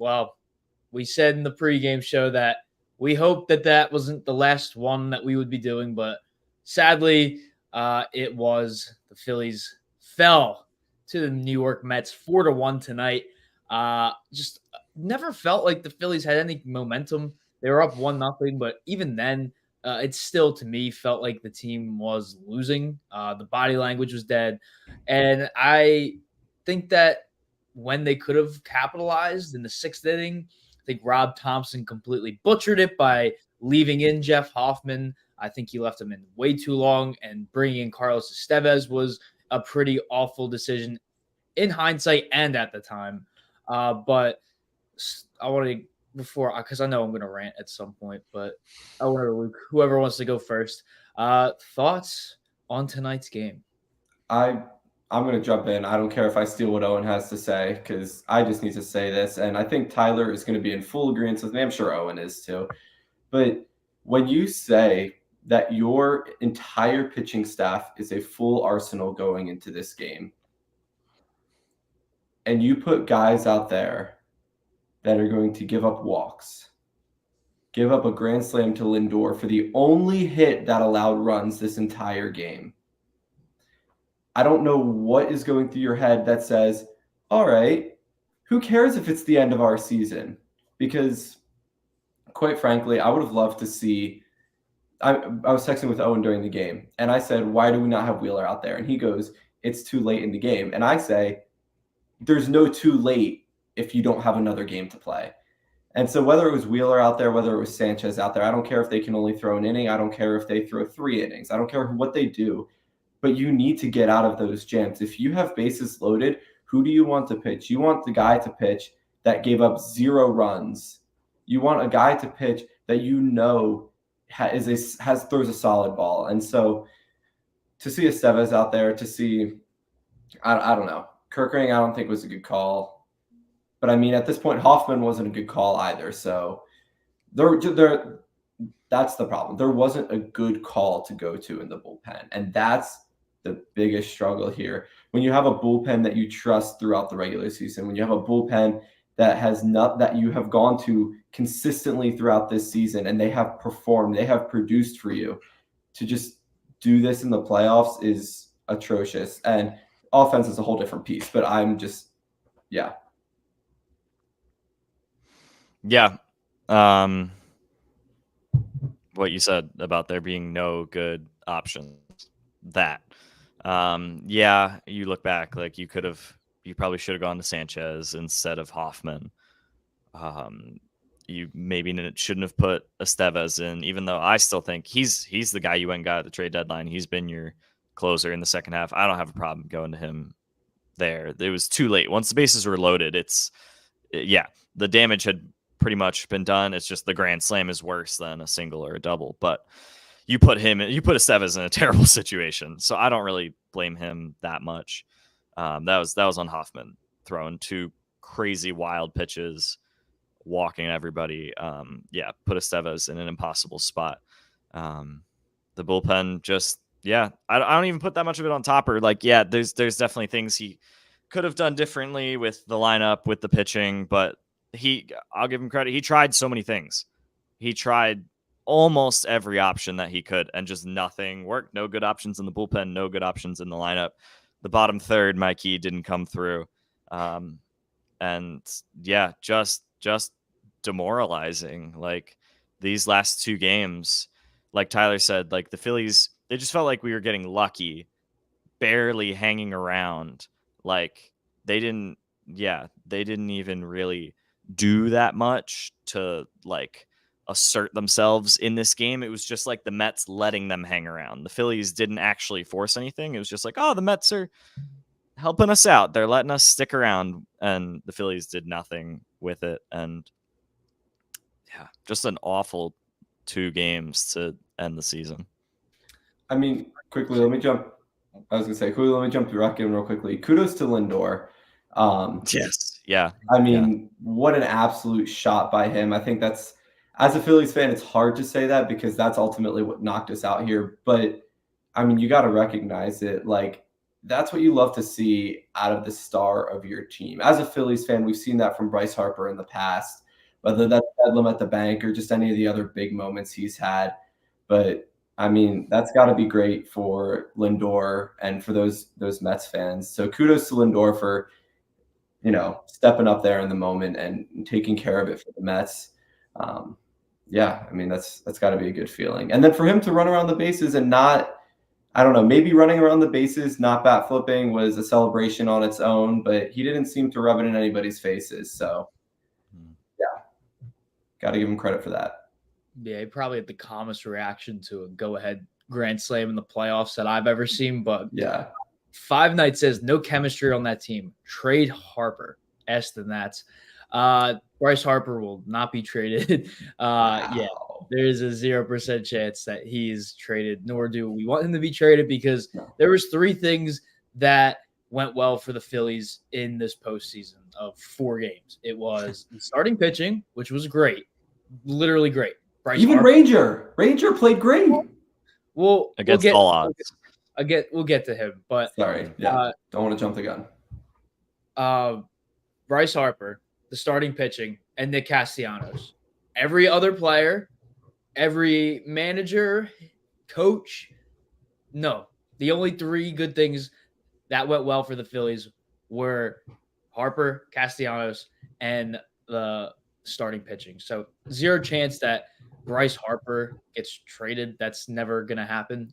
well, we said in the pregame show that we hoped that wasn't the last one that we would be doing, but sadly, it was. The Phillies fell to the New York Mets 4-1 tonight. Just never felt like the Phillies had any momentum. They were up 1-0, but even then, it still to me felt like the team was losing. The body language was dead, and I think that when they could have capitalized in the sixth inning, I think Rob Thompson completely butchered it by leaving in Jeff Hoffman. I think he left him in way too long, and bringing in Carlos Estevez was a pretty awful decision in hindsight and at the time. But I want to, before, because I know I'm going to rant at some point, but I want to, Luke, whoever wants to go first. Thoughts on tonight's game? I'm going to jump in. I don't care if I steal what Owen has to say, because I just need to say this. And I think Tyler is going to be in full agreement with me. I'm sure Owen is too. But when you say that your entire pitching staff is a full arsenal going into this game, and you put guys out there that are going to give up walks, give up a grand slam to Lindor for the only hit that allowed runs this entire game, I don't know what is going through your head that says, all right, who cares if it's the end of our season? Because quite frankly, I would have loved to see, I was texting with Owen during the game, and I said, why do we not have Wheeler out there? And he goes, it's too late in the game. And I say, there's no too late if you don't have another game to play. And so whether it was Wheeler out there, whether it was Sanchez out there, I don't care if they can only throw an inning. I don't care if they throw 3 innings. I don't care what they do. But you need to get out of those jams. If you have bases loaded, who do you want to pitch? You want the guy to pitch that gave up 0 runs. You want a guy to pitch that you know throws a solid ball. And so to see Estevez out there, to see, I don't know, Kerkering I don't think was a good call. But I mean, at this point, Hoffman wasn't a good call either. So that's the problem. There wasn't a good call to go to in the bullpen. And that's the biggest struggle here. When you have a bullpen that you trust throughout the regular season, when you have a bullpen that you have gone to consistently throughout this season, and they have performed, they have produced for you, to just do this in the playoffs is atrocious. And offense is a whole different piece, but I'm just, yeah. Yeah. What you said about there being no good options, that, yeah, you look back, like you probably should have gone to Sanchez instead of Hoffman. You maybe shouldn't have put Estevez in, even though I still think he's the guy you went and got at the trade deadline. He's been your closer in the second half. I don't have a problem going to him there. It was too late. Once the bases were loaded, the damage had pretty much been done. It's just the grand slam is worse than a single or a double. But you put Estevez in a terrible situation. So I don't really blame him that much. That was on Hoffman, throwing 2 crazy wild pitches, walking everybody. Put Estevez in an impossible spot. The bullpen just, I don't even put that much of it on Topper. Like, there's definitely things he could have done differently with the lineup, with the pitching, but I'll give him credit. He tried so many things. He tried almost every option that he could, and just nothing worked. No good options in the bullpen, no good options in the lineup. The bottom third, Mikey didn't come through. Just demoralizing. Like, these last 2 games, like Tyler said, like the Phillies, they just felt like we were getting lucky, barely hanging around. Like they didn't even really do that much to like assert themselves in this game. It was just like the Mets letting them hang around. The Phillies didn't actually force anything. It was just like, oh, the Mets are helping us out. They're letting us stick around, and the Phillies did nothing with it. And just an awful 2 games to end the season. I mean, quickly, let me jump to Rockin' real quickly. Kudos to Lindor. Yes. Yeah. I mean, what an absolute shot by him. I think that's, as a Phillies fan, it's hard to say that because that's ultimately what knocked us out here. But I mean, you got to recognize it. Like, that's what you love to see out of the star of your team. As a Phillies fan, we've seen that from Bryce Harper in the past, whether that's Bedlam at the bank or just any of the other big moments he's had. But I mean, that's got to be great for Lindor and for those Mets fans. So kudos to Lindor for, stepping up there in the moment and taking care of it for the Mets. Yeah, I mean, that's got to be a good feeling. And then for him to run around the bases and not, I don't know, maybe running around the bases, not bat flipping was a celebration on its own, but he didn't seem to rub it in anybody's faces. So, yeah, got to give him credit for that. Yeah, he probably had the calmest reaction to a go-ahead grand slam in the playoffs that I've ever seen. But yeah, Five Nights says no chemistry on that team. Trade Harper. Than that. Bryce Harper will not be traded. Wow. Yeah, there is a 0% chance that he's traded, nor do we want him to be traded, because there was 3 things that went well for the Phillies in this postseason of 4 games. It was the starting pitching, which was great, literally great. Bryce Even Harper, Ranger played great. Well, against all odds. We'll get to him, but sorry, don't want to jump the gun. Bryce Harper, the starting pitching, and Nick Castellanos. Every other player, every manager, coach, no. The only 3 good things that went well for the Phillies were Harper, Castellanos, and the starting pitching. So 0 chance that Bryce Harper gets traded. That's never going to happen.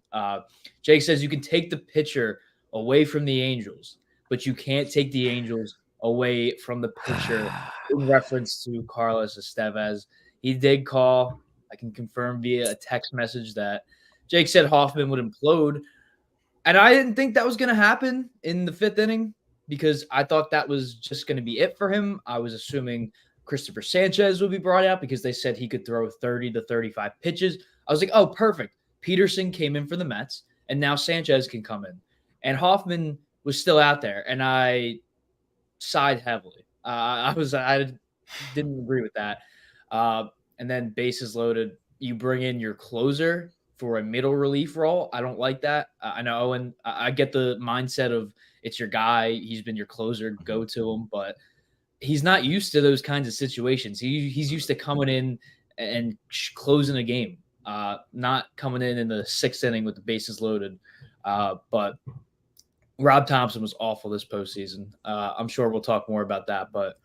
Jake says you can take the pitcher away from the Angels, but you can't take the Angels away from the pitcher, in reference to Carlos Estevez. He did call. I can confirm via a text message that Jake said Hoffman would implode. And I didn't think that was going to happen in the 5th inning, because I thought that was just going to be it for him. I was assuming Christopher Sanchez would be brought out because they said he could throw 30 to 35 pitches. I was like, oh, perfect. Peterson came in for the Mets, and now Sanchez can come in. And Hoffman was still out there, and I sighed heavily. I didn't agree with that. And then bases loaded. You bring in your closer for a middle relief role. I don't like that. I know Owen. I get the mindset of it's your guy. He's been your closer. Go to him, but he's not used to those kinds of situations. He's used to coming in and closing a game, not coming in the 6th inning with the bases loaded. But Rob Thompson was awful this postseason. I'm sure we'll talk more about that. But,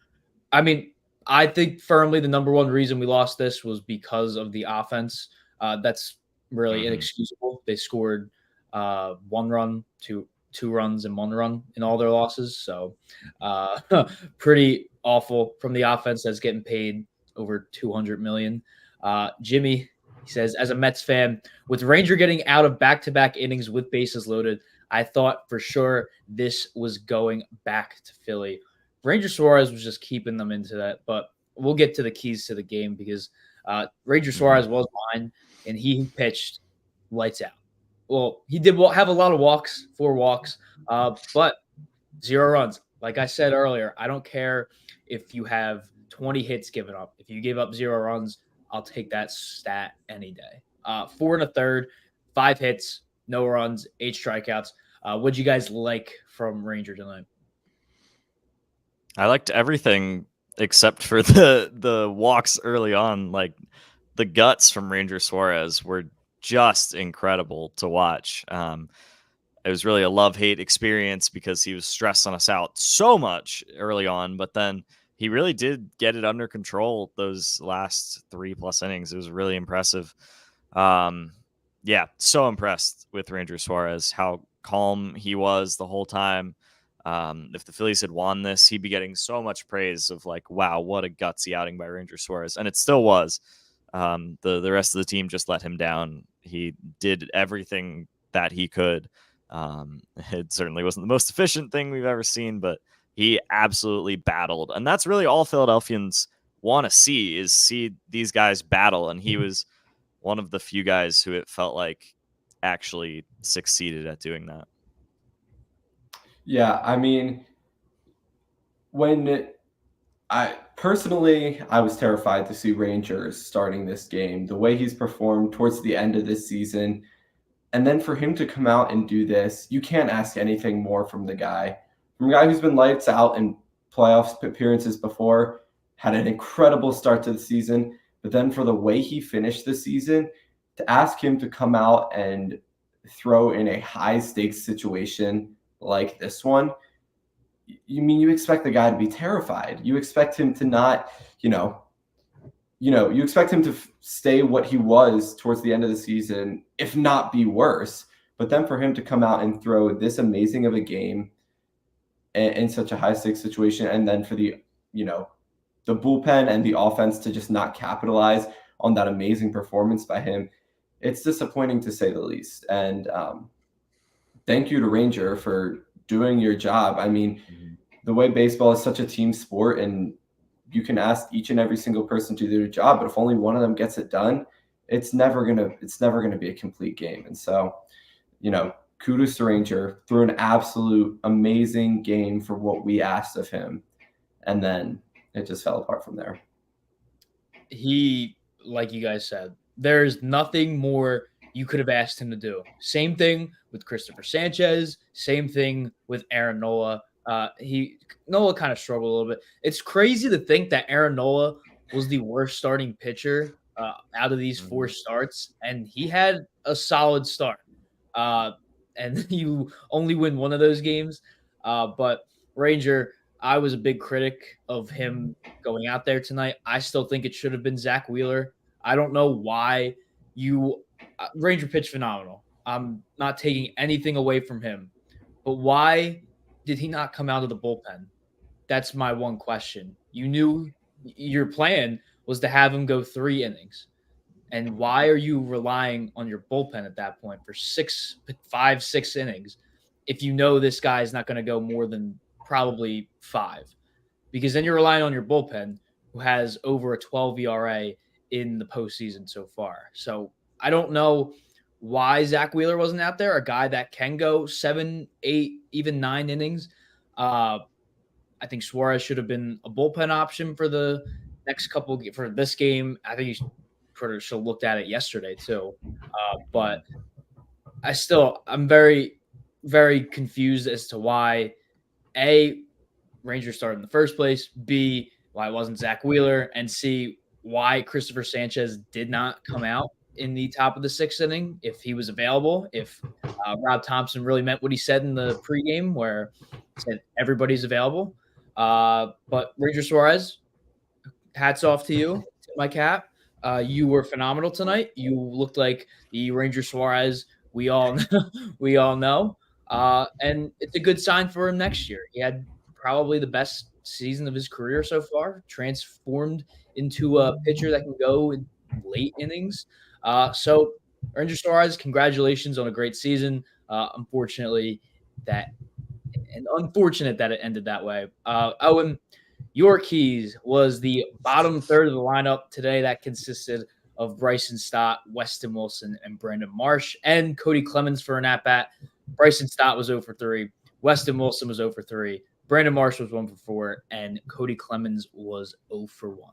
I mean, I think firmly the number 1 reason we lost this was because of the offense. That's really inexcusable. They scored 1 run, two runs, and 1 run in all their losses. So pretty awful from the offense that's getting paid over $200 million. Jimmy, he says, as a Mets fan, with Ranger getting out of back-to-back innings with bases loaded, I thought for sure this was going back to Philly. Ranger Suarez was just keeping them into that, but we'll get to the keys to the game, because Ranger Suarez was mine, and he pitched lights out. Well, he did have a lot of walks, 4 walks, but 0 runs. Like I said earlier, I don't care if you have 20 hits given up. If you give up 0 runs, I'll take that stat any day. 4 1/3, 5 hits, no runs, 8 strikeouts. What'd you guys like from Ranger tonight? I liked everything except for the walks early on. Like, the guts from Ranger Suarez were just incredible to watch. It was really a love-hate experience because he was stressing us out so much early on, but then he really did get it under control those last 3+ innings. It was really impressive. Yeah, so impressed with Ranger Suarez, how calm he was the whole time. If the Phillies had won this, he'd be getting so much praise of like, wow, what a gutsy outing by Ranger Suarez. And it still was. The rest of the team just let him down. He did everything that he could. It certainly wasn't the most efficient thing we've ever seen, but he absolutely battled. And that's really all Philadelphians want to see these guys battle. And he was one of the few guys who it felt like actually succeeded at doing that. Yeah, I mean, I was terrified to see Rangers starting this game. The way he's performed towards the end of this season, And then for him to come out and do this, you can't ask anything more from the guy. From a guy who's been lights out in playoff appearances before, had an incredible start to the season, but then for the way he finished the season, to ask him to come out and throw in a high-stakes situation like this one, you expect the guy to be terrified. You expect him to not, you expect him to stay what he was towards the end of the season, if not be worse. But then for him to come out and throw this amazing of a game in such a high stakes situation, and then for the bullpen and the offense to just not capitalize on that amazing performance by him, it's disappointing to say the least. And thank you to Ranger for doing your job. I mean, the way baseball is such a team sport, and you can ask each and every single person to do their job, but if only one of them gets it done, it's never gonna be a complete game. And so, kudos to Ranger, threw an absolute amazing game for what we asked of him, and then it just fell apart from there. He, like you guys said, there's nothing more you could have asked him to do. Same thing with Christopher Sanchez. Same thing with Aaron Nola. Nola kind of struggled a little bit. It's crazy to think that Aaron Nola was the worst starting pitcher out of these 4 starts, and he had a solid start. And you only win one of those games. But Ranger, I was a big critic of him going out there tonight. I still think it should have been Zach Wheeler. I don't know why Ranger pitched phenomenal. I'm not taking anything away from him, but why did he not come out of the bullpen? That's my one question. You knew your plan was to have him go 3 innings. And why are you relying on your bullpen at that point for 5, 6 innings if you know this guy is not going to go more than probably 5? Because then you're relying on your bullpen, who has over a 12 ERA in the postseason so far. So I don't know why Zach Wheeler wasn't out there, a guy that can go 7, 8, even 9 innings. I think Suarez should have been a bullpen option for the next for this game. I think he should have looked at it yesterday too. But I'm very, very confused as to why Rangers started in the first place, B, why it wasn't Zach Wheeler, and C, why Christopher Sanchez did not come out in the top of the 6th inning if he was available, if Rob Thompson really meant what he said in the pregame where he said everybody's available. But Ranger Suarez, hats off to you, tip my cap. You were phenomenal tonight. You looked like the Ranger Suarez we all know. And it's a good sign for him next year. He had probably the best season of his career so far, transformed into a pitcher that can go in late innings. So Ranger Suarez, congratulations on a great season. Unfortunate that it ended that way. Owen, your keys was the bottom third of the lineup today that consisted of Bryson Stott, Weston Wilson, and Brandon Marsh, and Cody Clemens for an at-bat. Bryson Stott was 0 for 3. Weston Wilson was 0 for 3. Brandon Marsh was 1 for 4. And Cody Clemens was 0 for 1.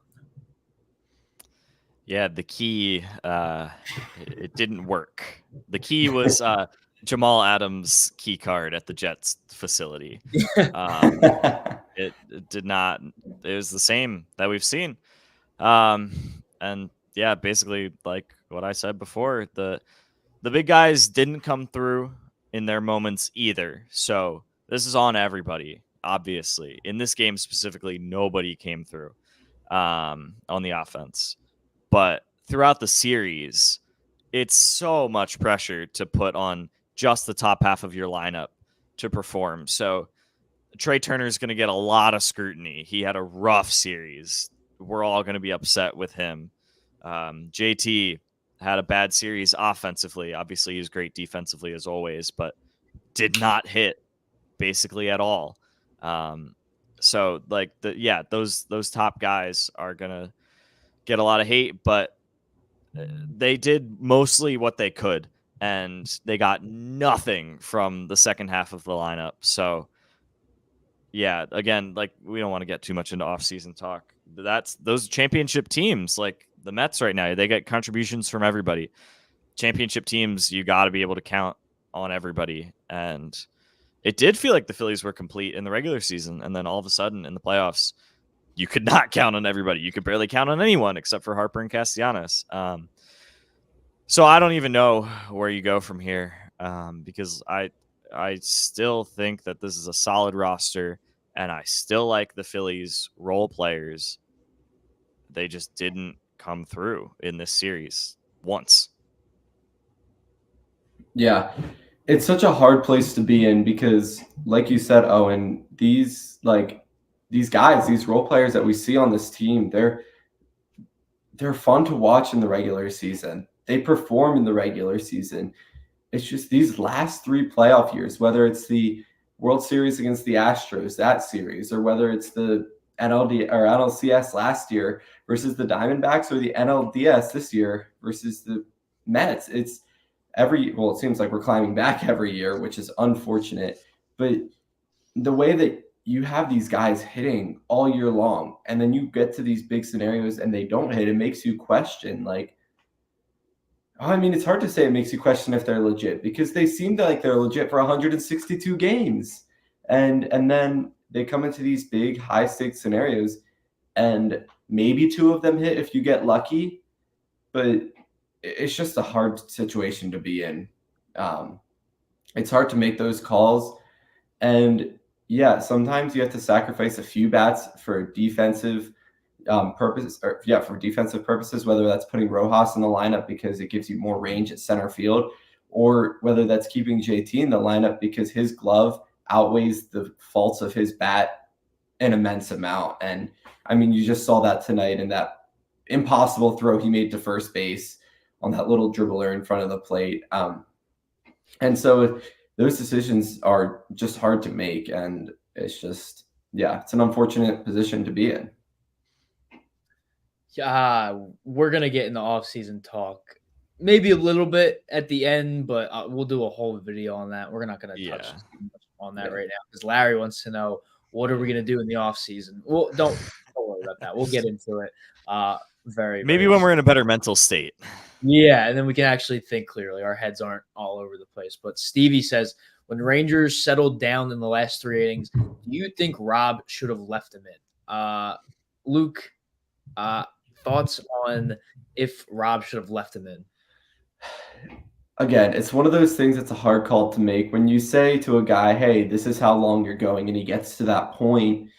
Yeah, the key, it didn't work. The key was Jamal Adams' key card at the Jets facility. It did not. It was the same that we've seen. And yeah, basically like what I said before, the big guys didn't come through in their moments either. So this is on everybody, obviously. In this game specifically, nobody came through on the offense. But throughout the series, it's so much pressure to put on just the top half of your lineup to perform. So Trey Turner is going to get a lot of scrutiny. He had a rough series. We're all going to be upset with him. JT had a bad series offensively. Obviously, he was great defensively as always, but did not hit basically at all. So like those top guys are going to get a lot of hate, but they did mostly what they could, and they got nothing from the second half of the lineup. So yeah, again, like we don't want to get too much into off-season talk. That's those championship teams like the Mets right now, they get contributions from everybody. championship teams, you got to be able to count on everybody. And it did feel like the Phillies were complete in the regular season. And then all of a sudden in the playoffs, you could not count on everybody. You could barely count on anyone except for Harper and Castellanos. So I don't even know where you go from here, because I still think that this is a solid roster, and I still like the Phillies role players. They just didn't come through in this series once. Yeah, it's such a hard place to be in because, like you said, Owen, these guys, these role players that we see on this team, they're fun to watch in the regular season. They perform in the regular season. It's just these last 3 playoff years, whether it's the World Series against the Astros, that series, or whether it's the NLD or NLCS last year versus the Diamondbacks, or the NLDS this year versus the Mets. It's it seems like we're climbing back every year, which is unfortunate. But the way that you have these guys hitting all year long, and then you get to these big scenarios and they don't hit, it makes you question, like, I mean, it's hard to say it makes you question if they're legit, because they seem like they're legit for 162 games. And then they come into these big high stakes scenarios and maybe 2 of them hit if you get lucky, but it's just a hard situation to be in. It's hard to make those calls. And yeah, sometimes you have to sacrifice a few bats for defensive for defensive purposes, whether that's putting Rojas in the lineup because it gives you more range at center field, or whether that's keeping JT in the lineup because his glove outweighs the faults of his bat an immense amount. And I mean, you just saw that tonight in that impossible throw he made to first base on that little dribbler in front of the plate. And so those decisions are just hard to make. And it's just, it's an unfortunate position to be in. We're going to get in the off-season talk maybe a little bit at the end, but we'll do a whole video on that. We're not going to touch on that right now because Larry wants to know, what are we going to do in the off-season? Well, don't worry about that. We'll get into it maybe when we're in a better mental state. Yeah, and then we can actually think clearly. Our heads aren't all over the place. But Stevie says, when Rangers settled down in the last 3 innings, do you think Rob should have left him in? Luke, thoughts on if Rob should have left him in? Again, it's one of those things that's a hard call to make. When you say to a guy, hey, this is how long you're going, and he gets to that point,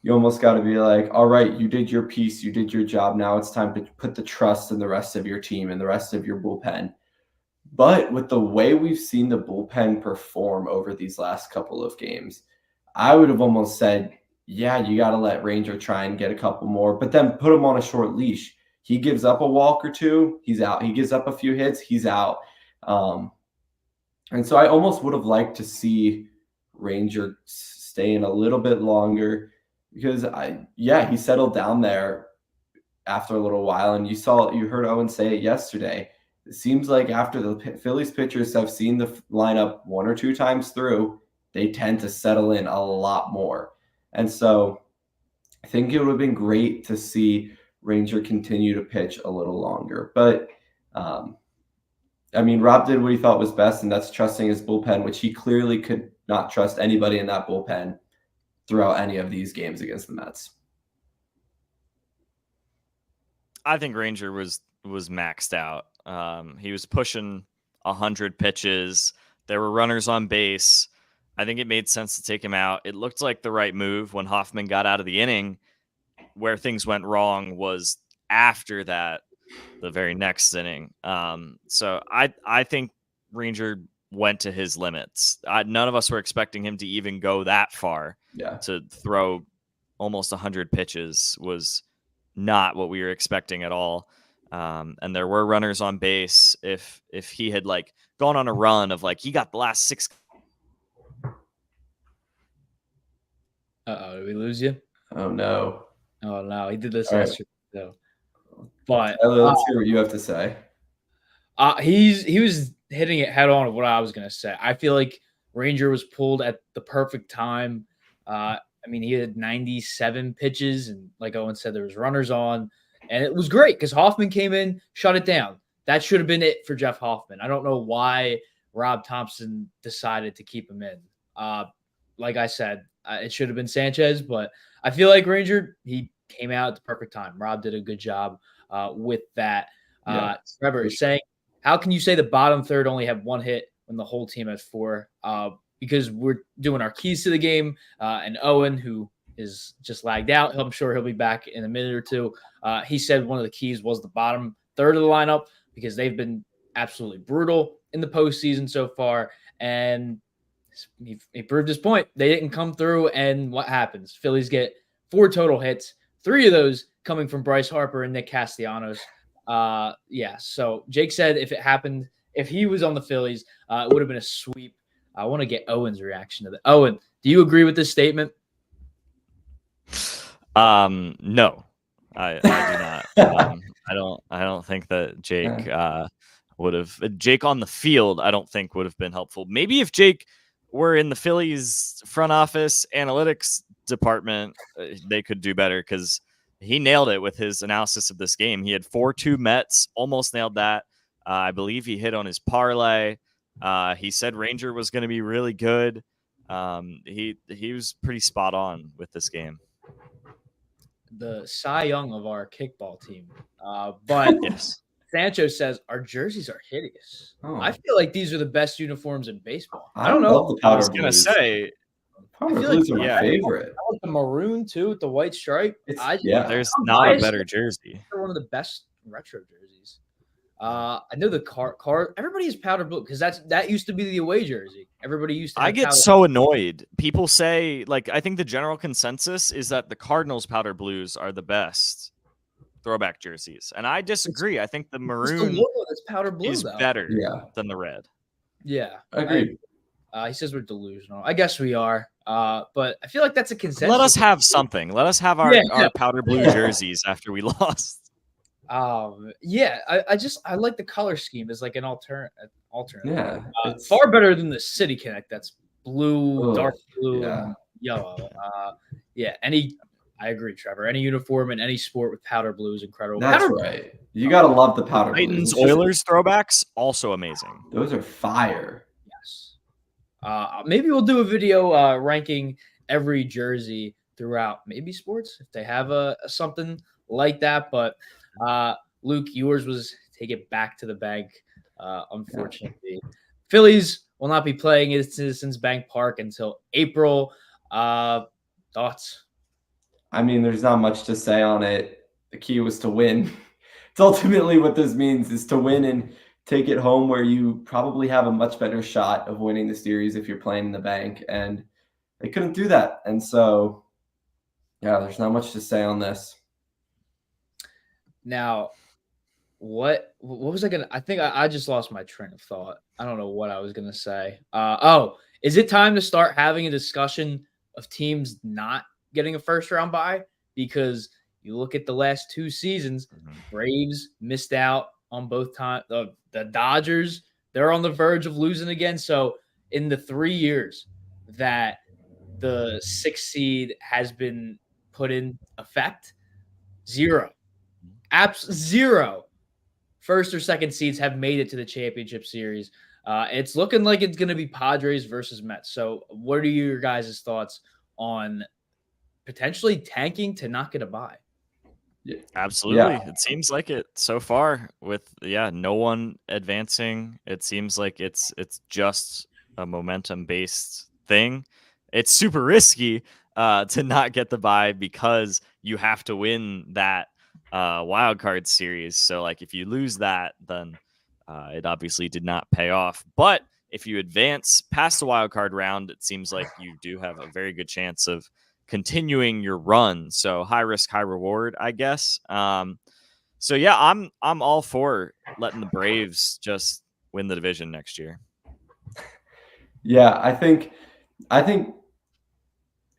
you almost got to be like, all right, you did your piece, you did your job. Now it's time to put the trust in the rest of your team and the rest of your bullpen. But with the way we've seen the bullpen perform over these last couple of games, I would have almost said, yeah, you got to let Ranger try and get a couple more, but then put him on a short leash. He gives up a walk or 2, he's out. He gives up a few hits, he's out. And so I almost would have liked to see Ranger stay in a little bit longer, because he settled down there after a little while. And you heard Owen say it yesterday. It seems like after the Phillies pitchers have seen the lineup 1 or 2 times through, they tend to settle in a lot more. And so I think it would have been great to see Ranger continue to pitch a little longer. But I mean, Rob did what he thought was best, and that's trusting his bullpen, which he clearly could not trust anybody in that bullpen throughout any of these games against the Mets. I think Ranger was maxed out. He was pushing 100 pitches. There were runners on base. I think it made sense to take him out. It looked like the right move when Hoffman got out of the inning. Where things went wrong was after that, the very next inning. So I think Ranger went to his limits. None of us were expecting him to even go that far. To throw almost 100 pitches was not what we were expecting at all. And there were runners on base. If he had gone on a run of he got the last 6. Did we lose you? Oh no. Oh no, he did this yesterday though. But let's hear what you have to say. He was hitting it head on with what I was gonna say. I feel like Ranger was pulled at the perfect time. I mean, he had 97 pitches, and like Owen said, there was runners on, and it was great because Hoffman came in, shut it down. that should have been it for Jeff Hoffman. I don't know why Rob Thompson decided to keep him in. Like I said, it should have been Sanchez, but I feel like Ranger, he came out at the perfect time. Rob did a good job with that. Trevor is saying, how can you say the bottom third only have one hit when the whole team has 4? Because we're doing our keys to the game, and Owen, who is just lagged out, I'm sure he'll be back in a minute or two. He said one of the keys was the bottom third of the lineup because they've been absolutely brutal in the postseason so far, and he proved his point. They didn't come through, and what happens? Phillies get 4 total hits, 3 of those coming from Bryce Harper and Nick Castellanos. So Jake said if he was on the Phillies, it would have been a sweep. I want to get Owen's reaction to that. Owen, do you agree with this statement? No, I do not. I don't think that Jake would have. Jake on the field, I don't think would have been helpful. Maybe if Jake were in the Phillies front office analytics department, they could do better because he nailed it with his analysis of this game. He had 4-2 Mets, almost nailed that. I believe he hit on his parlay. He said Ranger was going to be really good. He was pretty spot on with this game. The Cy Young of our kickball team. But yes. Sancho says our jerseys are hideous. Oh. I feel like these are the best uniforms in baseball. I don't know. I was going to say, powder blues are my favorite. I like the maroon too with the white stripe. There's not a better jersey. They're one of the best retro jerseys. I know the car. Everybody is powder blue because that used to be the away jersey. Everybody used to. I get so annoyed. People say, like, I think the general consensus is that the Cardinals powder blues are the best throwback jerseys, and I disagree. I think the maroon that's powder blue is better than the red. Yeah, agreed. He says we're delusional. I guess we are. But I feel like that's a consensus. Let us have something. Let us have our powder blue jerseys after we lost. I like the color scheme as like an alternate. Yeah, far better than the City Connect. That's blue, dark blue, and yellow. I agree, Trevor. Any uniform in any sport with powder blue is incredible. That's right. You gotta love the powder blue. Titans Oilers throwbacks also amazing. Those are fire. Yes. Maybe we'll do a video ranking every jersey throughout maybe sports if they have something like that. But Luke, yours was take it back to the bank. Unfortunately, Phillies will not be playing at Citizens Bank Park until April. Thoughts? I mean, there's not much to say on it. The key was to win. It's ultimately what this means is to win and take it home where you probably have a much better shot of winning the series if you're playing in the bank. And they couldn't do that. And so, there's not much to say on this. Now, what was I gonna? I think I just lost my train of thought. I don't know what I was gonna say. Is it time to start having a discussion of teams not getting a first round bye? Because you look at the last 2 seasons, Braves missed out on both times. The Dodgers, they're on the verge of losing again. So in the 3 years that the 6th seed has been put in effect, 0 first or second seeds have made it to the championship series. It's looking like it's going to be Padres versus Mets. So what are your guys' thoughts on potentially tanking to not get a bye? Yeah. Absolutely. Yeah. It seems like it so far with no one advancing. It seems like it's just a momentum based thing. It's super risky to not get the bye because you have to win that wild card series. So like if you lose that, then it obviously did not pay off. But if you advance past the wild card round, it seems like you do have a very good chance of continuing your run. So high risk, high reward, I guess. I'm all for letting the Braves just win the division next year. Yeah, I think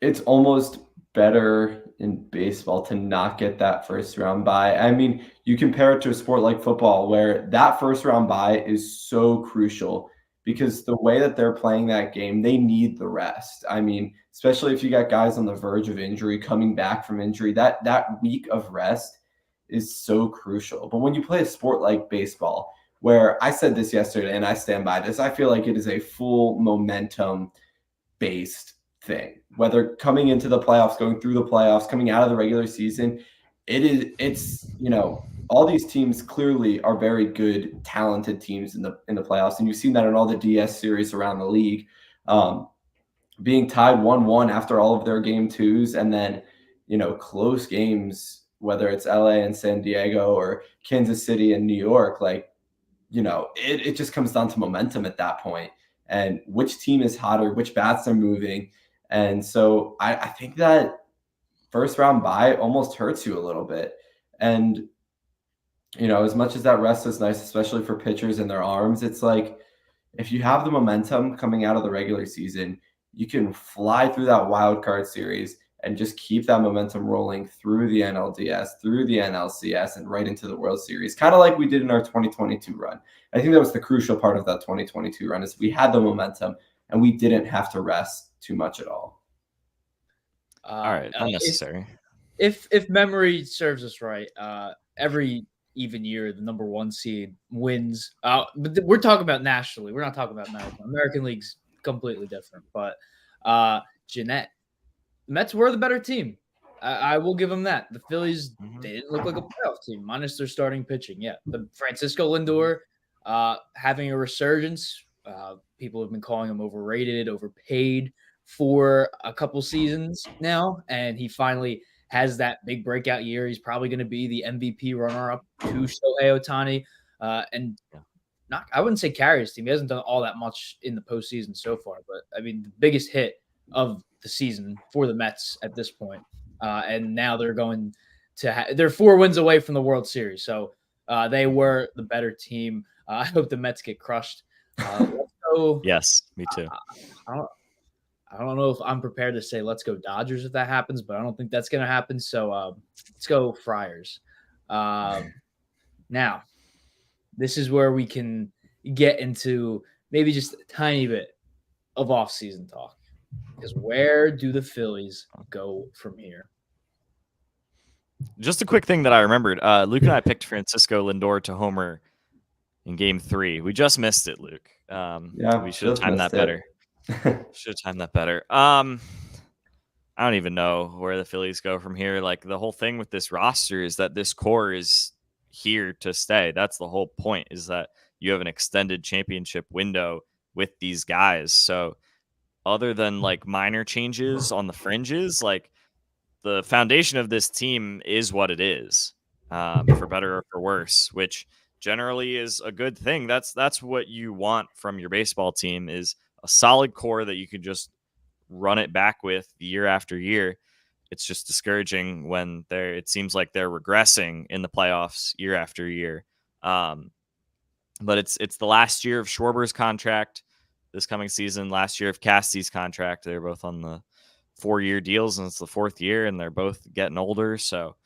it's almost better in baseball to not get that first round bye. I mean, you compare it to a sport like football where that first round bye is so crucial because the way that they're playing that game, they need the rest. I mean, especially if you got guys on the verge of injury, coming back from injury, that week of rest is so crucial. But when you play a sport like baseball, where I said this yesterday and I stand by this. I feel like it is a full momentum based thing, whether coming into the playoffs, going through the playoffs, coming out of the regular season. It's all these teams clearly are very good, talented teams in the playoffs, and you've seen that in all the DS series around the league, being tied 1-1 after all of their game twos, and then close games, whether it's LA and San Diego or Kansas City and New York. Like, it just comes down to momentum at that point, and which team is hotter, which bats are moving. And so I think that first round bye almost hurts you a little bit. And as much as that rest is nice, especially for pitchers and their arms, it's like if you have the momentum coming out of the regular season, you can fly through that wild card series and just keep that momentum rolling through the NLDS, through the NLCS, and right into the World Series, kind of like we did in our 2022 run. I think that was the crucial part of that 2022 run, is we had the momentum and we didn't have to rest too much at all. All right, unnecessary. If memory serves us right, every even year the number 1 seed wins. But we're talking about nationally. We're not talking about American. American League's completely different. But Jeanette, the Mets were the better team. I will give them that. The Phillies, they didn't look like a playoff team, minus their starting pitching. Yeah, the Francisco Lindor having a resurgence. People have been calling him overrated, overpaid for a couple seasons now, and he finally has that big breakout year. He's probably going to be the MVP runner-up to Shohei Ohtani, and I wouldn't say carry his team. He hasn't done all that much in the postseason so far, but I mean, the biggest hit of the season for the Mets at this point. And now they're going to they're 4 wins away from the World Series. So they were the better team. I hope the Mets get crushed. Let's go. Yes, me too. I don't know if I'm prepared to say let's go Dodgers if that happens, but I don't think that's going to happen. So let's go Friars. Now, this is where we can get into maybe just a tiny bit of offseason talk. Because where do the Phillies go from here? Just a quick thing that I remembered. Luke and I picked Francisco Lindor to homer in Game 3. We just missed it, Luke. We should have timed that better. Should have timed that better. I don't even know where the Phillies go from here. Like, the whole thing with this roster is that this core is here to stay. That's the whole point, is that you have an extended championship window with these guys. So other than like minor changes on the fringes, like, the foundation of this team is what it is, for better or for worse, which generally is a good thing. That's what you want from your baseball team, is a solid core that you could just run it back with year after year. It's just discouraging when it seems like they're regressing in the playoffs year after year. But it's the last year of Schwarber's contract this coming season, last year of Cassidy's contract. They're both on the 4-year deals, and it's the 4th year, and they're both getting older. So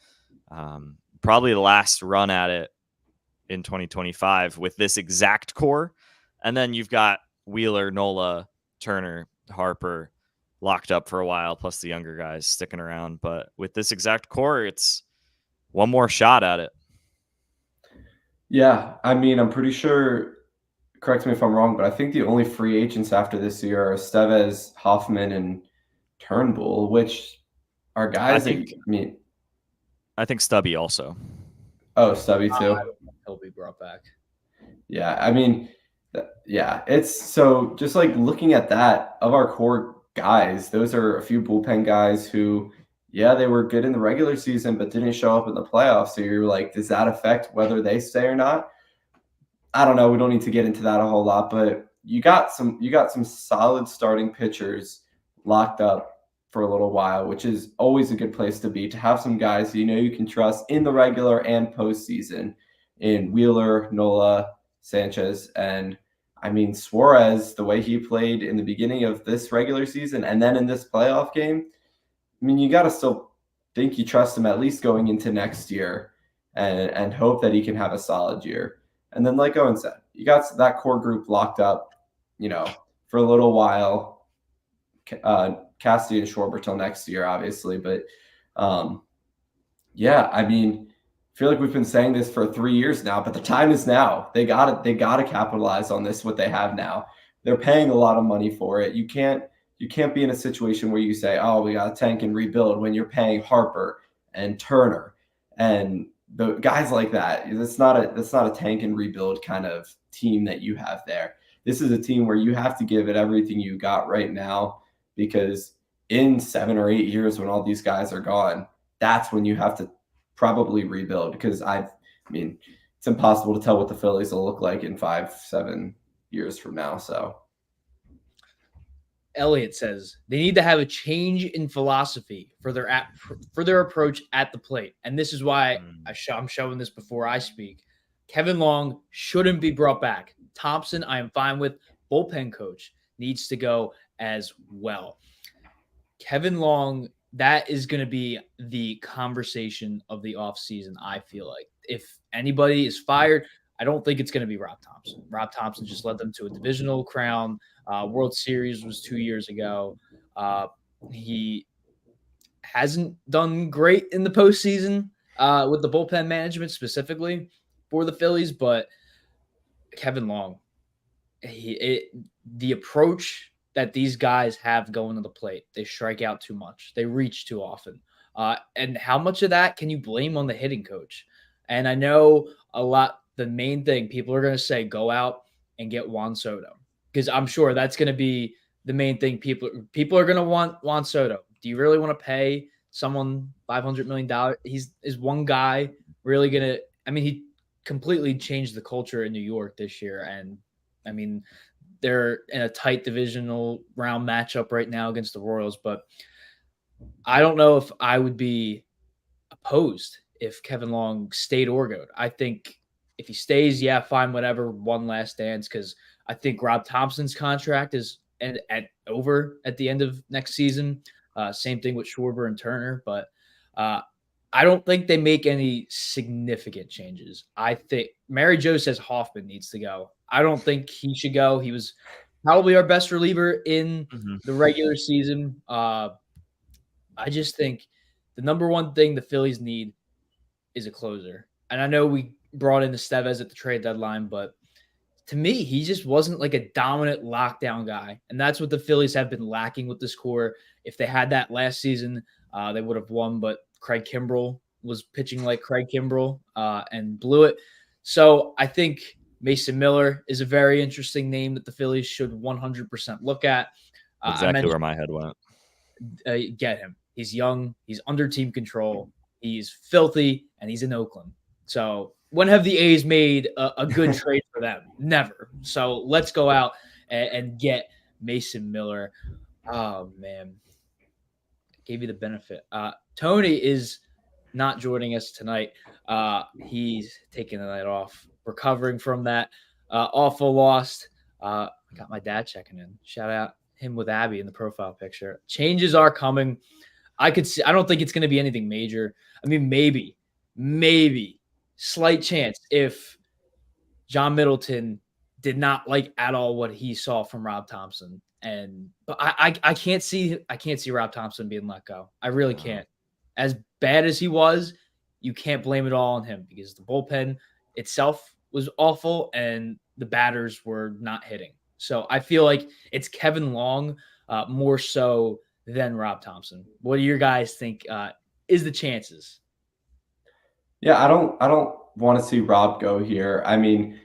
probably the last run at it in 2025 with this exact core. And then you've got Wheeler, Nola, Turner, Harper locked up for a while, plus the younger guys sticking around. But with this exact core, it's one more shot at it. Yeah, I mean, I'm pretty sure, correct me if I'm wrong, but I think the only free agents after this year are Estevez, Hoffman, and Turnbull, which are guys I think Stubby also. Oh, Stubby too. He'll be brought back. Yeah, I mean, it's so just like looking at that, of our core guys, those are a few bullpen guys who, they were good in the regular season, but didn't show up in the playoffs. So you're like, does that affect whether they stay or not? I don't know. We don't need to get into that a whole lot, but you got some solid starting pitchers locked up for a little while, which is always a good place to be, to have some guys you can trust in the regular and postseason, in Wheeler, Nola, Sanchez, and I mean, Suarez, the way he played in the beginning of this regular season and then in this playoff game. I mean, you got to still think you trust him at least going into next year, and hope that he can have a solid year. And then, like Owen said, you got that core group locked up, for a little while. Cassidy and Schwarber till next year, obviously. But, I mean, feel like we've been saying this for 3 years now, but the time is now. They gotta capitalize on this, what they have now. They're paying a lot of money for it. You can't be in a situation where you say, oh, we got to tank and rebuild when you're paying Harper and Turner and the guys like that. That's not a tank and rebuild kind of team that you have there. This is a team where you have to give it everything you got right now, because in 7 or 8 years, when all these guys are gone, that's when you have to probably rebuild, because I mean, it's impossible to tell what the Phillies will look like in 5-7 years from now. So Elliot says they need to have a change in philosophy for their approach at the plate, and this is why I'm showing this before I speak. Kevin Long shouldn't be brought back. Thompson, I am fine with. Bullpen coach needs to go as well. Kevin Long, that is going to be the conversation of the offseason, I feel like. If anybody is fired, I don't think it's going to be Rob Thompson. Rob Thompson just led them to a divisional crown. World Series was 2 years ago. He hasn't done great in the postseason with the bullpen management specifically for the Phillies, but Kevin Long, the approach that these guys have going to the plate, they strike out too much. They reach too often. And how much of that can you blame on the hitting coach? And I know the main thing people are going to say, go out and get Juan Soto, because I'm sure that's going to be the main thing. People are going to want Juan Soto. Do you really want to pay someone $500 million? Is one guy really going to – I mean, he completely changed the culture in New York this year. And, I mean, they're in a tight divisional round matchup right now against the Royals. But I don't know if I would be opposed if Kevin Long stayed or go. I think if he stays, yeah, fine, whatever, one last dance, because I think Rob Thompson's contract is over at the end of next season. Same thing with Schwarber and Turner, but I don't think they make any significant changes. I think Mary Jo says Hoffman needs to go. I don't think he should go. He was probably our best reliever in the regular season. I just think the number one thing the Phillies need is a closer. And I know we brought in Estevez at the trade deadline, but to me, he just wasn't like a dominant lockdown guy. And that's what the Phillies have been lacking with this core. If they had that last season, they would have won, but Craig Kimbrell was pitching like Craig Kimbrell and blew it. So I think Mason Miller is a very interesting name that the Phillies should 100% look at. Exactly where my head went. Get him. He's young. He's under team control. He's filthy, and he's in Oakland. So when have the A's made a good trade for them? Never. So let's go out and get Mason Miller. Oh, man. Gave you the benefit. Tony is not joining us tonight. He's taking the night off, recovering from that awful loss. I got my dad checking in. Shout out him with Abby in the profile picture. Changes are coming. I don't think it's going to be anything major. I mean, maybe slight chance if John Middleton did not like at all what he saw from Rob Thompson. But I can't see Rob Thompson being let go. I really can't. As bad as he was, you can't blame it all on him, because the bullpen itself was awful and the batters were not hitting. So I feel like it's Kevin Long more so than Rob Thompson. What do your guys think is the chances? Yeah, I don't want to see Rob go here. I mean,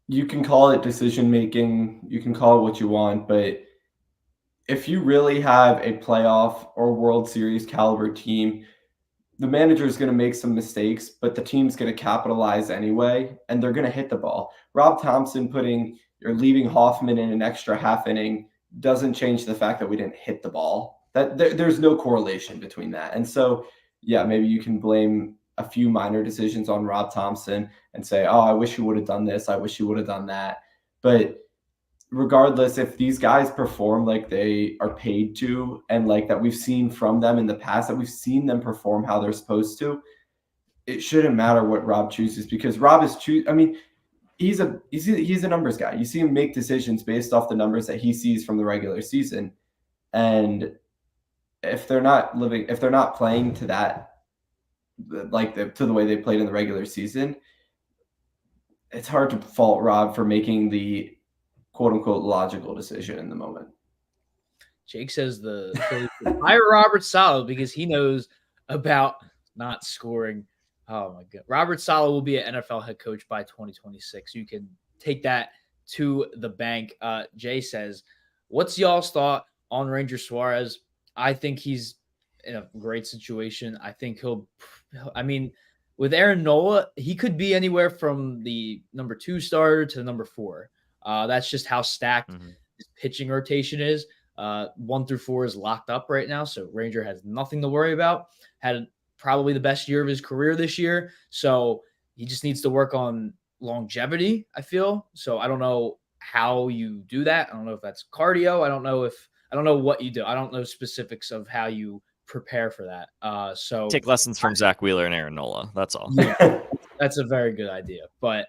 you can call it decision making, you can call it what you want, but if you really have a playoff or World Series caliber team, the manager is going to make some mistakes, but the team's going to capitalize anyway, and they're going to hit the ball. Rob Thompson leaving Hoffman in an extra half inning doesn't change the fact that we didn't hit the ball. There's no correlation between that. And so, yeah, maybe you can blame a few minor decisions on Rob Thompson and say, oh, I wish you would have done this. I wish you would have done that. But regardless, if these guys perform like they are paid to, and like that we've seen from them in the past, that we've seen them perform how they're supposed to, it shouldn't matter what Rob chooses, because Rob is he's a numbers guy. You see him make decisions based off the numbers that he sees from the regular season. And if they're not playing to that to the way they played in the regular season, it's hard to fault Rob for making the quote unquote logical decision in the moment. Jake says the Phillies should hire Robert Saleh because he knows about not scoring. Oh my God. Robert Saleh will be an NFL head coach by 2026. You can take that to the bank. Jay says, what's y'all's thought on Ranger Suarez? I think he's in a great situation. I think with Aaron Nola, he could be anywhere from the number 2 starter to the number 4. That's just how stacked his pitching rotation is. 1 through 4 is locked up right now, so Ranger has nothing to worry about. Had probably the best year of his career this year, so he just needs to work on longevity, I feel. So I don't know how you do that. I don't know if that's cardio. I don't know what you do. I don't know specifics of how you prepare for that. So take lessons from Zach Wheeler and Aaron Nola. That's all. Yeah, that's a very good idea. But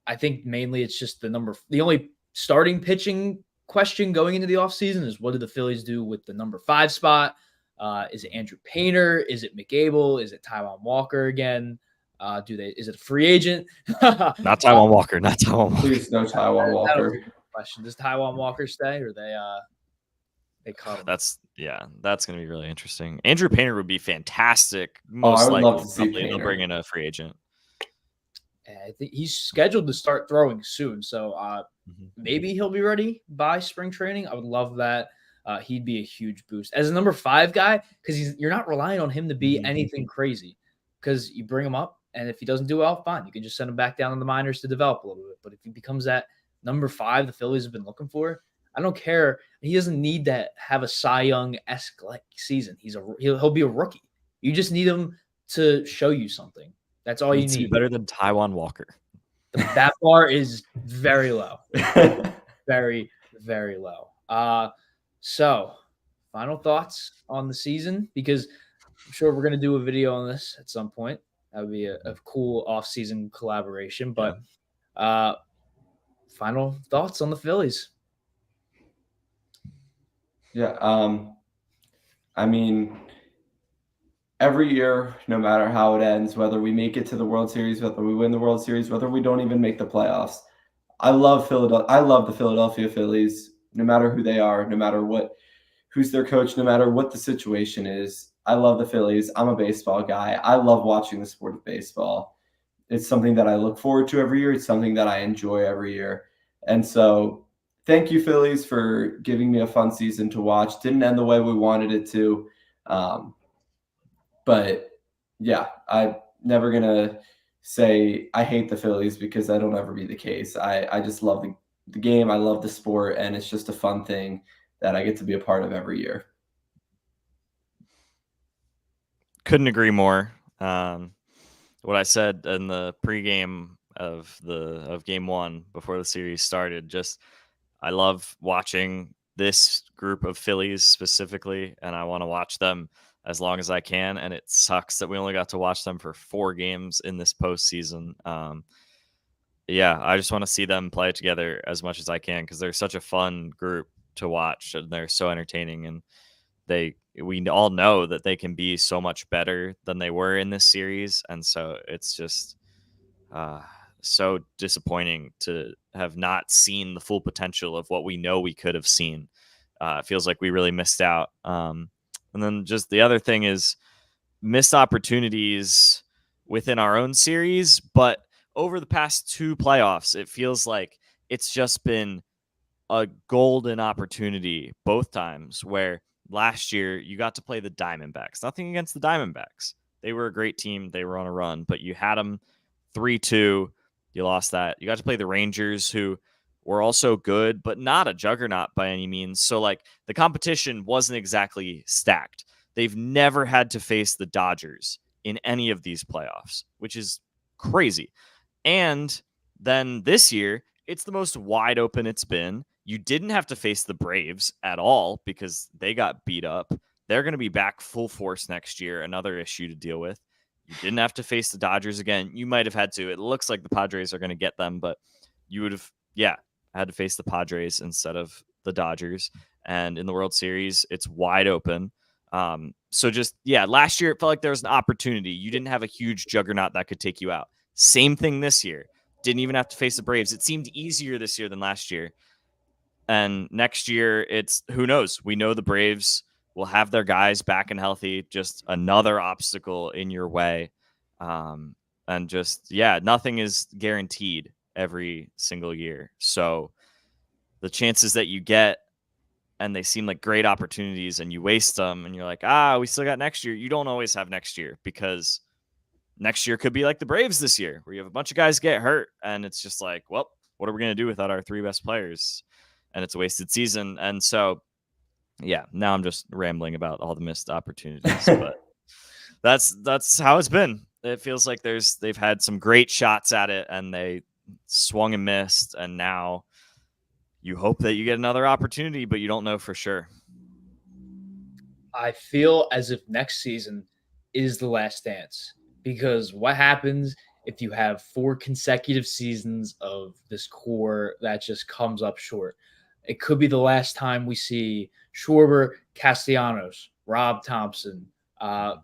I think mainly it's just the only starting pitching question going into the offseason is what do the Phillies do with the number 5 spot? Is it Andrew Painter? Is it McAble? Is it Taijuan Walker again? Is it a free agent? Not Taijuan Walker. Not Taijuan Walker. Please no Taijuan Walker. Question. Does Taijuan Walker stay or they cut him? That's going to be really interesting. Andrew Painter would be fantastic. I would love to see Painter. They'll bring in a free agent. I think he's scheduled to start throwing soon, so maybe he'll be ready by spring training. I would love that. He'd be a huge boost as a number 5 guy because you're not relying on him to be anything crazy. Because you bring him up, and if he doesn't do well, fine, you can just send him back down in the minors to develop a little bit. But if he becomes that number 5 the Phillies have been looking for, I don't care. He doesn't need to have a Cy Young-esque season. He'll be a rookie. You just need him to show you something. That's all you need. Better than Taijuan Walker. That bar is very low. Very, very low. So, final thoughts on the season? Because I'm sure we're going to do a video on this at some point. That would be a cool off-season collaboration. But final thoughts on the Phillies? Yeah. I mean, every year, no matter how it ends, whether we make it to the World Series, whether we win the World Series, whether we don't even make the playoffs, I love the Philadelphia Phillies, no matter who they are, no matter who's their coach, no matter what the situation is. I love the Phillies. I'm a baseball guy. I love watching the sport of baseball. It's something that I look forward to every year. It's something that I enjoy every year. And so thank you, Phillies, for giving me a fun season to watch. Didn't end the way we wanted it to. But yeah, I'm never going to say I hate the Phillies because that'll never be the case. I just love the game. I love the sport, and it's just a fun thing that I get to be a part of every year. Couldn't agree more. What I said in the pregame of game 1 before the series started, just I love watching this group of Phillies specifically, and I want to watch them as long as I can. And it sucks that we only got to watch them for 4 games in this postseason. I just want to see them play together as much as I can because they're such a fun group to watch, and they're so entertaining. And we all know that they can be so much better than they were in this series. And so it's just so disappointing to have not seen the full potential of what we know we could have seen. It feels like we really missed out. And then just the other thing is missed opportunities within our own series, but over the past 2 playoffs, it feels like it's just been a golden opportunity both times, where last year you got to play the Diamondbacks. Nothing against the Diamondbacks. They were a great team. They were on a run, but you had them 3-2. You lost that. You got to play the Rangers, who were also good, but not a juggernaut by any means. So the competition wasn't exactly stacked. They've never had to face the Dodgers in any of these playoffs, which is crazy. And then this year, it's the most wide open it's been. You didn't have to face the Braves at all because they got beat up. They're going to be back full force next year. Another issue to deal with. You didn't have to face the Dodgers again. You might have had to. It looks like the Padres are going to get them, but you would have, had to face the Padres instead of the Dodgers. And in the World Series, it's wide open. So just, yeah, last year it felt like there was an opportunity. You didn't have a huge juggernaut that could take you out. Same thing this year. Didn't even have to face the Braves. It seemed easier this year than last year. And next year, it's who knows? We know the Braves will have their guys back and healthy. Just another obstacle in your way. And just, yeah, nothing is guaranteed every single year. So the chances that you get and they seem like great opportunities and you waste them and you're like, we still got next year. You don't always have next year, because next year could be like the Braves this year, where you have a bunch of guys get hurt and it's just like, well, what are we going to do without our 3 best players? And it's a wasted season. And so, yeah, now I'm just rambling about all the missed opportunities, but that's how it's been. It feels like they've had some great shots at it and they swung and missed, and now you hope that you get another opportunity, but you don't know for sure. I feel as if next season is the last dance, because what happens if you have 4 consecutive seasons of this core that just comes up short? It could be the last time we see Schwarber, Castellanos, Rob Thompson,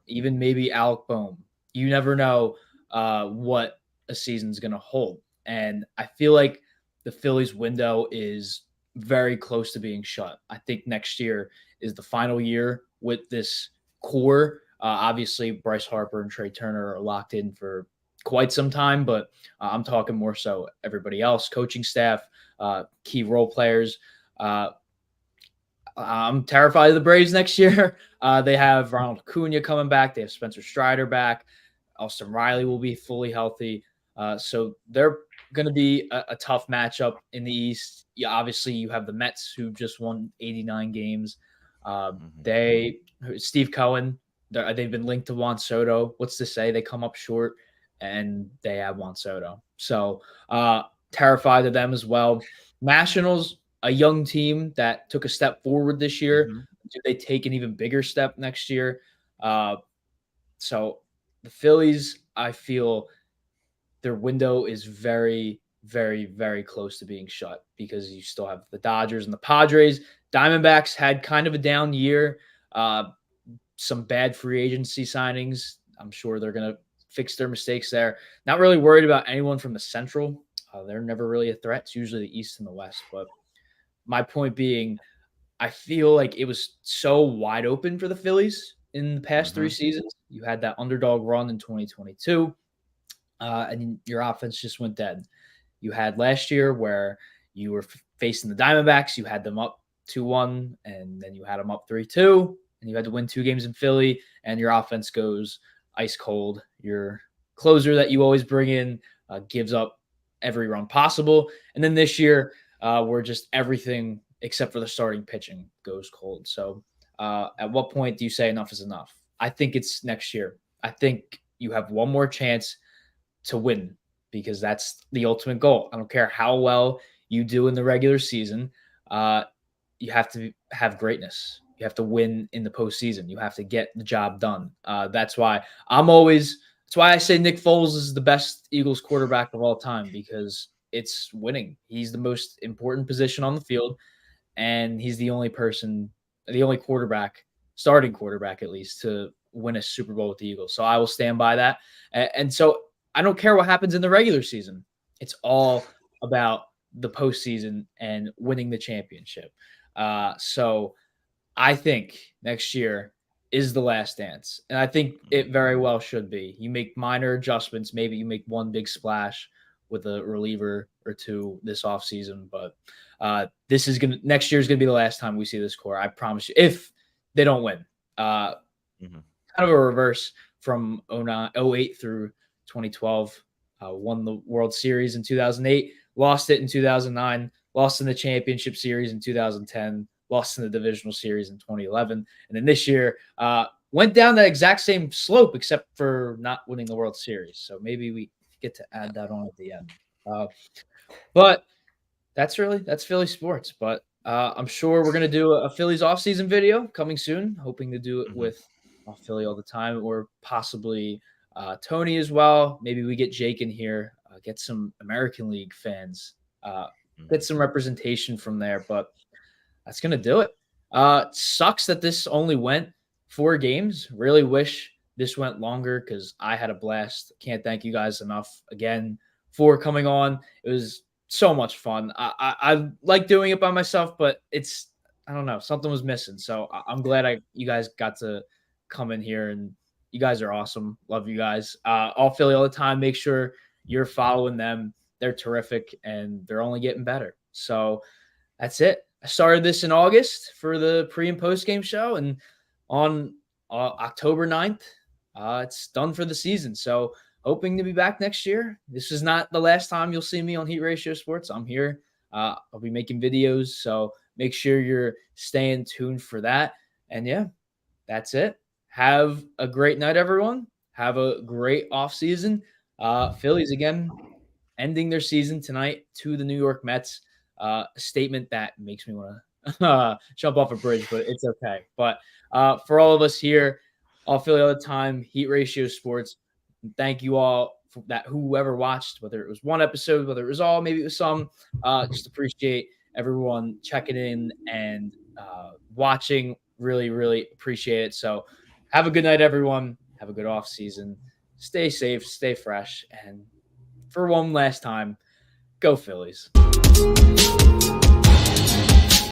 even maybe Alec Boehm. You never know what a season's going to hold. And I feel like the Phillies window is very close to being shut. I think next year is the final year with this core. Obviously, Bryce Harper and Trey Turner are locked in for quite some time, but I'm talking more so everybody else, coaching staff, key role players. I'm terrified of the Braves next year. They have Ronald Acuna coming back. They have Spencer Strider back. Austin Riley will be fully healthy. So they're going to be a tough matchup in the East. Yeah, obviously, you have the Mets, who just won 89 games. Steve Cohen, they've been linked to Juan Soto. What's to say they come up short and they have Juan Soto? So terrified of them as well. Nationals, a young team that took a step forward this year. Do they take an even bigger step next year? So the Phillies, I feel their window is very, very, very close to being shut, because you still have the Dodgers and the Padres. Diamondbacks had kind of a down year. Some bad free agency signings. I'm sure they're going to fix their mistakes there. Not really worried about anyone from the Central. They're never really a threat. It's usually the East and the West. But my point being, I feel like it was so wide open for the Phillies in the past 3 seasons. You had that underdog run in 2022, and your offense just went dead. You had last year where you were facing the Diamondbacks. You had them up 2-1, and then you had them up 3-2, and you had to win 2 games in Philly, and your offense goes ice cold. Your closer that you always bring in gives up every run possible. And then this year, where just everything except for the starting pitching goes cold. So at what point do you say enough is enough? I think it's next year. I think you have one more chance to win, because that's the ultimate goal. I don't care how well you do in the regular season. You have to have greatness. You have to win in the postseason. You have to get the job done. That's why I say Nick Foles is the best Eagles quarterback of all time, because it's winning. He's the most important position on the field, and he's the only quarterback, starting quarterback at least, to win a Super Bowl with the Eagles. So I will stand by that. And so I don't care what happens in the regular season. It's all about the postseason and winning the championship. So I think next year is the last dance. And I think it very well should be. You make minor adjustments. Maybe you make one big splash with a reliever or 2 this offseason. But next year is going to be the last time we see this core. I promise you, if they don't win. Kind of a reverse from 08 through 2012. Won the World Series in 2008, lost it in 2009, lost in the championship series in 2010, lost in the divisional series in 2011. And then this year went down that exact same slope, except for not winning the World Series. So maybe we get to add that on at the end. But that's Philly sports. But I'm sure we're going to do a Phillies offseason video coming soon, hoping to do it with Philly all the time, or possibly Tony as well. Maybe we get Jake in here, get some American League fans, get some representation from there. But that's going to do it. Sucks that this only went 4 games. Really wish this went longer because I had a blast. Can't thank you guys enough again for coming on. It was so much fun. I like doing it by myself, but I don't know, something was missing. So I'm glad you guys got to come in here, and you guys are awesome. Love you guys. All Philly all the time. Make sure you're following them. They're terrific, and they're only getting better. So that's it. I started this in August for the pre and post game show, and on October 9th, it's done for the season. So hoping to be back next year. This is not the last time you'll see me on Heat Ratio Sports. I'm here. I'll be making videos, so make sure you're staying tuned for that. And yeah, that's it. Have a great night, everyone. Have a great off season. Phillies again ending their season tonight to the New York Mets. A statement that makes me want to jump off a bridge, but it's okay. But for all of us here, all Philly all the time, Heat Ratio Sports, thank you all for that. Whoever watched, whether it was one episode, whether it was all, maybe it was some, just appreciate everyone checking in and watching. Really, really appreciate it. So have a good night, everyone. Have a good off season. Stay safe, stay fresh. And for one last time, go Phillies.